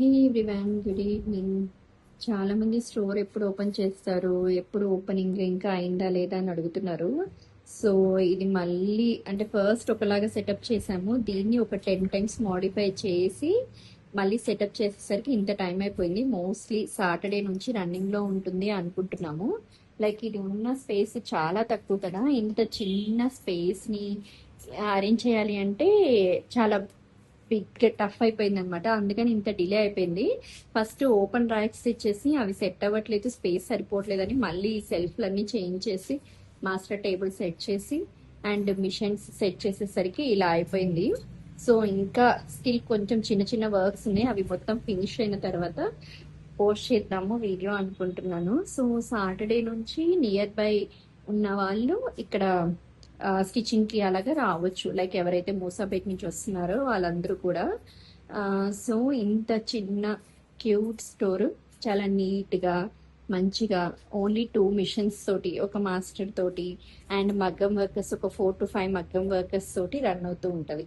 హే everyone, good evening. చాలామంది store ఎప్పుడు open చేస్తారు, ఎప్పుడు ఓపెనింగ్ ఇంకా అయిందా లేదా అని అడుగుతున్నారు. సో ఇది మళ్ళీ అంటే ఫస్ట్ ఒకలాగా సెటప్ చేసాము, దీన్ని ఒక 10 టైమ్స్ మోడిఫై చేసి మళ్ళీ సెటప్ చేసేసరికి ఇంత టైం అయిపోయింది. మోస్ట్లీ సాటర్డే నుంచి రన్నింగ్లో ఉంటుంది అనుకుంటున్నాము. లైక్ ఇది ఉన్న స్పేస్ చాలా తక్కువ కదా, ఇంత చిన్న స్పేస్ని అరేంజ్ చేయాలి అంటే చాలా బిగ్ టఫ్ అయిపోయింది అనమాట. అందుకని ఇంత డిలే అయిపోయింది. ఫస్ట్ ఓపెన్ ర్యాక్స్ ఇచ్చేసి అవి సెట్ అవ్వట్లేదు, స్పేస్ సరిపోవట్లేదని మళ్ళీ సెల్ఫ్లన్నీ చేంజ్ చేసి మాస్టర్ టేబుల్ సెట్ చేసి అండ్ మిషన్స్ సెట్ చేసేసరికి ఇలా అయిపోయింది. సో ఇంకా స్టిల్ కొంచెం చిన్న చిన్న వర్క్స్ ఉన్నాయి, అవి మొత్తం ఫినిష్ అయిన తర్వాత పోస్ట్ చేద్దాము వీడియో అనుకుంటున్నాను. సో సాటర్డే నుంచి నియర్ బై ఉన్న వాళ్ళు ఇక్కడ స్టిచ్చింగ్కి అలాగా రావచ్చు, లైక్ ఎవరైతే మూసాపేట నుంచి వస్తున్నారో వాళ్ళందరూ కూడా. సో ఇంత చిన్న క్యూట్ స్టోర్ చాలా నీట్గా మంచిగా ఓన్లీ 2 మిషన్స్ తోటి, ఒక మాస్టర్ తోటి అండ్ మగ్గం వర్కర్స్, ఒక 4 to 5 మగ్గం వర్కర్స్ తోటి రన్ అవుతూ ఉంటుంది.